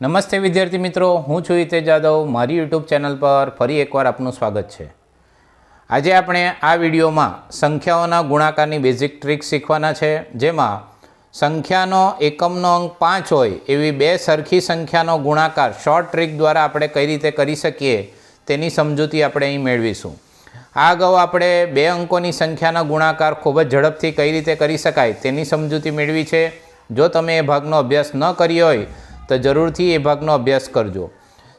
નમસ્તે વિદ્યાર્થી મિત્રો, હું છું હિતેશ જાદવ। મારી યુટ્યુબ ચેનલ પર ફરી એકવાર આપનું સ્વાગત છે। આજે આપણે આ વિડીયોમાં સંખ્યાઓના ગુણાકારની બેઝિક ટ્રીક શીખવાના છે, જેમાં સંખ્યાનો એકમનો અંક 5 હોય એવી બે સરખી સંખ્યાનો ગુણાકાર શોર્ટ ટ્રીક દ્વારા આપણે કઈ રીતે કરી શકીએ તેની સમજૂતી આપણે અહીં મેળવીશું। આ અગાઉ આપણે બે અંકોની સંખ્યાના ગુણાકાર ખૂબ જ ઝડપથી કઈ રીતે કરી શકાય તેની સમજૂતી મેળવી છે। જો તમે એ ભાગનો અભ્યાસ ન કર્યો હોય તો જરૂરથી એ ભાગનો અભ્યાસ કરજો।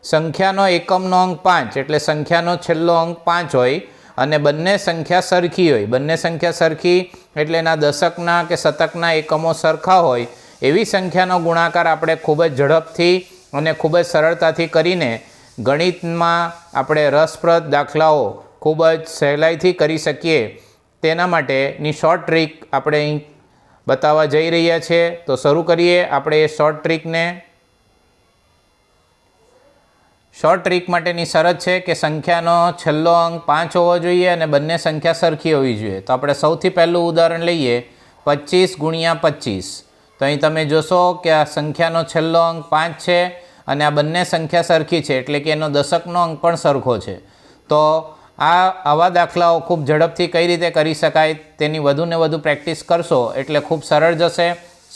સંખ્યાનો એકમનો અંક 5 એટલે સંખ્યાનો છેલ્લો અંક 5 હોય અને બંને સંખ્યા સરખી હોય। બંને સંખ્યા સરખી એટલે એના દશકના કે શતકના એકમો સરખા હોય એવી સંખ્યાનો ગુણાકાર આપણે ખૂબ જ ઝડપથી અને ખૂબ જ સરળતાથી કરીને ગણિતમાં આપણે રસપ્રદ દાખલાઓ ખૂબ જ સહેલાઈથી કરી શકીએ તેના માટેની શોર્ટ ટ્રીક આપણે અહીં બતાવવા જઈ રહ્યા છીએ। તો શરૂ કરીએ આપણે એ શોર્ટ ટ્રીકને। શોર્ટ ટ્રીક માટેની શરત છે કે સંખ્યાનો છેલ્લો અંક 5 હોવો જોઈએ અને બંને સંખ્યા સરખી હોવી જોઈએ। તો આપણે સૌથી પહેલું ઉદાહરણ લઈએ 25 ગુણ્યા 25। તો અહીં તમે જોશો કે આ સંખ્યાનો છેલ્લો અંક 5 છે અને આ બંને સંખ્યા સરખી છે એટલે કે એનો દશકનો અંક પણ સરખો છે। તો આવા દાખલાઓ ખૂબ ઝડપથી કઈ રીતે કરી શકાય તેની વધુને વધુ પ્રેક્ટિસ કરશો એટલે ખૂબ સરળ જશે।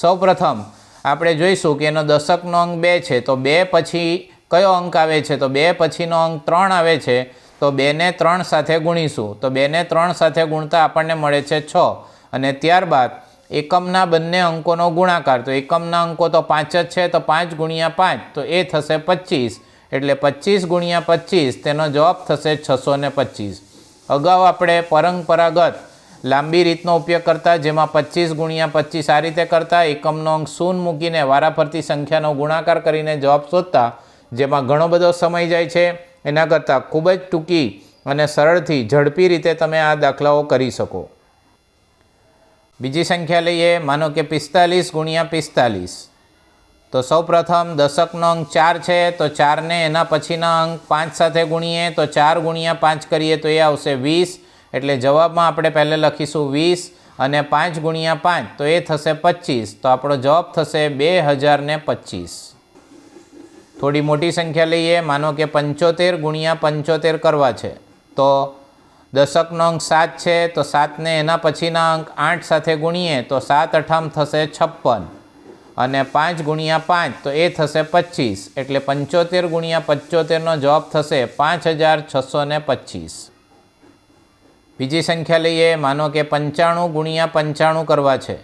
સૌપ્રથમ આપણે જોઈશું કે એનો દશકનો અંક 2 છે, તો 2 પછી કયો અંક આવે છે? તો 2 પછીનો અંક 3 આવે છે, તો 2 ને 3 સાથે ગુણીશું। તો 2 ને 3 સાથે ગુણતા આપણને મળે છે 6 અને ત્યારબાદ એકમના બંને અંકોનો ગુણાકાર। તો એકમના અંકો તો 5 જ છે, તો 5 ગુણ્યા 5 તો એ થશે 25 એટલે 25 ગુણ્યા 25 તેનો જવાબ થશે 625। અગાઉ આપણે પરંપરાગત લાંબી રીતનો ઉપયોગ કરતા, જેમાં 25 ગુણ્યા 25 આ રીતે કરતા, એકમનો અંક 0 મૂકીને વારાફરતી સંખ્યાનો ગુણાકાર કરીને જવાબ શોધતા, જેમાં ઘણો બધો સમય જાય છે। એના કરતાં ખૂબ જ ટૂંકી અને સરળથી ઝડપી રીતે તમે આ દાખલાઓ કરી શકો। બીજી સંખ્યા લઈએ, માનો કે 45 ગુણ્યા 45। તો સૌપ્રથમ દશકનો અંક 4 છે, તો 4 ને એના પછીના અંક 5 સાથે ગુણીએ તો 4 ગુણ્યા 5 કરીએ તો એ આવશે 20 એટલે જવાબમાં આપણે પહેલાં લખીશું 20 અને 5 ગુણ્યા 5 તો એ થશે 25। તો આપણો જવાબ થશે 2025। થોડી મોટી સંખ્યા લઈએ, માનો કે 75 ગુણ્યા 75 કરવા છે। તો દશકનો અંક 7 છે, તો 7 ને એના પછીના અંક 8 સાથે ગુણીએ તો 7 8 થશે 56 અને 5 ગુણ્યા 5 તો એ થશે 25 એટલે 75 ગુણ્યા 75નો જવાબ થશે 5625। બીજી સંખ્યા લઈએ, માનો કે 95 ગુણ્યા 95 કરવા છે।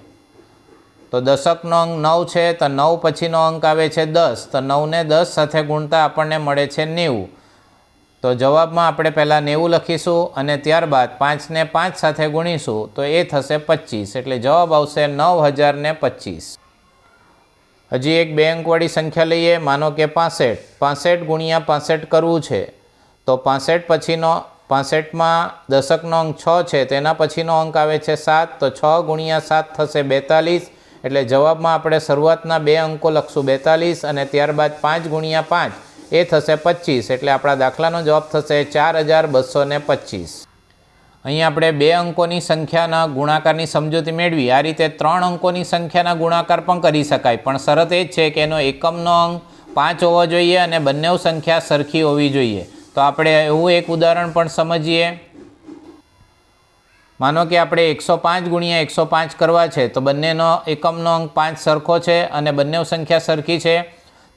તો દશકનો અંક 9 છે, તો 9 પછીનો અંક આવે છે 10, તો 9 ને 10 સાથે ગુણતા આપણને મળે છે 90। તો જવાબમાં આપણે પહેલાં 90 લખીશું અને ત્યારબાદ 5 ને 5 સાથે ગુણીશું તો એ થશે 25 એટલે જવાબ આવશે 9025। હજી એક બે અંકવાળી સંખ્યા લઈએ, માનો કે 65 65 ગુણ્યા 65 કરવું છે। તો 65 પછીનો 65માં દશકનો અંક 6 છે, તેના પછીનો અંક આવે છે 7, તો 6 ગુણ્યા 7 થશે 42 એટલે જવાબમાં આપણે શરૂઆતના બે અંકો લખશું 42 અને ત્યારબાદ 5 ગુણ્યા 5 એ થશે 25 એટલે આપણા દાખલાનો જવાબ થશે 4225। અહીં આપણે બે અંકોની સંખ્યાના ગુણાકારની સમજૂતી મેળવી। આ રીતે 3 અંકોની સંખ્યાના ગુણાકાર પણ કરી શકાય, પણ શરત એ જ છે કે એનો એકમનો અંક 5 હોવો જોઈએ અને બંને સંખ્યા સરખી હોવી જોઈએ। તો આપણે એવું એક ઉદાહરણ પણ સમજીએ। માનો કે આપણે 105 ગુણ્યા 105 કરવા છે, તો બંનેનો એકમનો અંક 5 સરખો છે અને બંને સંખ્યા સરખી છે।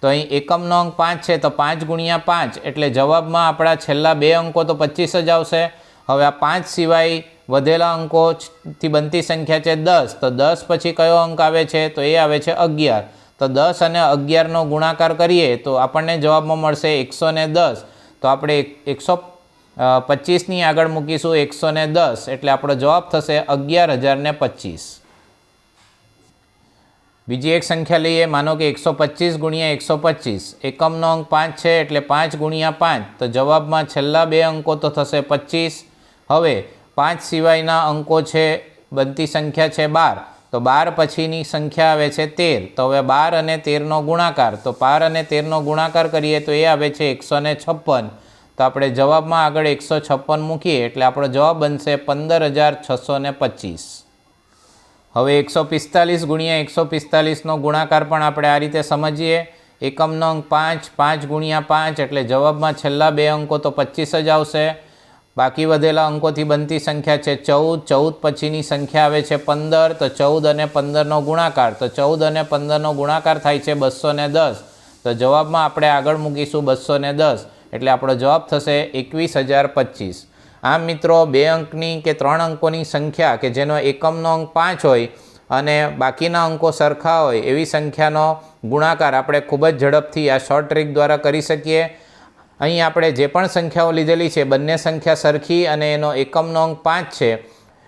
તો અહીં એકમનો અંક 5 છે, તો 5 ગુણ્યા 5 એટલે જવાબમાં આપણા છેલ્લા બે અંકો તો 25 જ આવશે। હવે આ 5 સિવાય વધેલા અંકોથી બનતી સંખ્યા છે 10, તો 10 પછી કયો અંક આવે છે? તો એ આવે છે 11। તો 10 અને 11નો ગુણાકાર કરીએ તો આપણને જવાબમાં મળશે 110। તો આપણે 125ની આગળ મૂકીશું 110 એટલે આપણો જવાબ થશે 11025। બીજી એક સંખ્યા લઈએ, માનો કે 125 ગુણ્યા 125। એકમનો અંક 5 છે એટલે 5 ગુણ્યા 5 તો જવાબમાં છેલ્લા બે અંકો તો થશે 25। હવે 5 સિવાયના અંકો છે, બનતી સંખ્યા છે 12, તો 12 પછીની સંખ્યા આવે છે 13। તો હવે 12 અને 13નો ગુણાકાર, તો 12 અને 13નો ગુણાકાર કરીએ તો એ આવે છે 156। તો આપણે જવાબમાં આગળ 156 મૂકીએ એટલે આપણો જવાબ બનશે 15625। હવે 145 ગુણ્યા 145નો ગુણાકાર પણ આપણે આ રીતે સમજીએ એકમનો અંક 5, 5 ગુણ્યા 5 એટલે જવાબમાં છેલ્લા બે અંકો તો 25 જ આવશે. બાકી વધેલા અંકોથી બનતી સંખ્યા છે 14, 14 પછીની સંખ્યા આવે છે 15, તો 14 અને 15નો ગુણાકાર, તો 14 અને 15નો ગુણાકાર થાય છે 210. તો જવાબમાં આપણે આગળ મૂકીશું 210 એટલે આપણો જવાબ થશે 21,025. આમ મિત્રો, 2 અંકની કે 3 અંકોની સંખ્યા કે જેનો એકમનો અંક 5 હોય અને બાકીના અંકો સરખા હોય એવી સંખ્યાનો ગુણાકાર આપણે ખૂબ જ ઝડપથી આ શોર્ટ ટ્રીક દ્વારા કરી શકીએ. અહીં આપણે જે પણ સંખ્યાઓ લીધેલી છે બંને સંખ્યા સરખી અને એનો એકમનો અંક 5 છે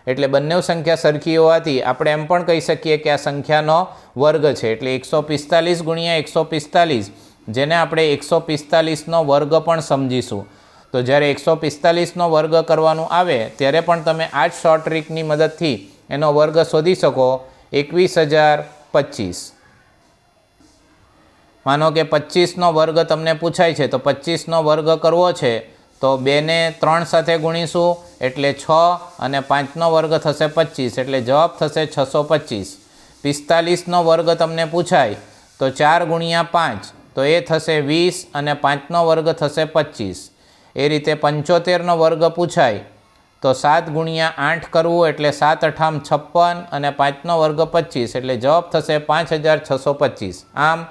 એટલે બંને સંખ્યા સરખી હોવાથી આપણે એમ પણ કહી શકીએ કે આ સંખ્યાનો વર્ગ છે. એટલે 145 ગુણ્યા 145 જેને આપણે 145નો વર્ગ પણ સમજીશું. તો જ્યારે 145નો વર્ગ કરવાનું આવે ત્યારે પણ તમે આ જ શોર્ટ ટ્રીકની મદદથી એનો વર્ગ શોધી શકો. 21,025. માનો કે 25નો વર્ગ તમને પૂછાય છે તો 25નો વર્ગ કરવો છે તો 2 ને 3 સાથે ગુણીશું એટલે 6 અને 5નો વર્ગ થશે 25 એટલે જવાબ થશે 625. 45નો વર્ગ તમને પૂછાય તો 4 ગુણ્યા 5 તો એ થશે 20 અને 5નો વર્ગ થશે 25. એ રીતે 75નો વર્ગ પૂછાય તો 7 ગુણ્યા 8 કરવું એટલે 7 અઠામ 56 અને 5નો વર્ગ 25 એટલે જવાબ થશે 5,625. આમ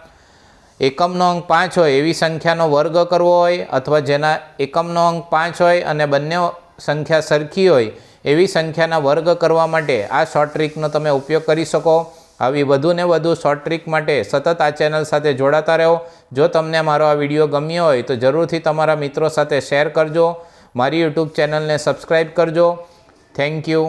એકમનો અંક 5 હોય એવી સંખ્યાનો વર્ગ કરવો હોય અથવા જેના એકમનો અંક 5 હોય અને બંને સંખ્યા સરખી હોય એવી સંખ્યાના વર્ગ કરવા માટે આ શોર્ટ ટ્રીકનો તમે ઉપયોગ કરી શકો. આવી વધુ ને વધુ શોર્ટ ટ્રીક માટે સતત આ ચેનલ સાથે જોડાતા રહો. જો તમને મારો આ વિડીયો ગમ્યો હોય તો જરૂરથી તમારા મિત્રો સાથે શેર કરજો. મારી યુટ્યુબ ચેનલને સબસ્ક્રાઈબ કરજો. Thank you.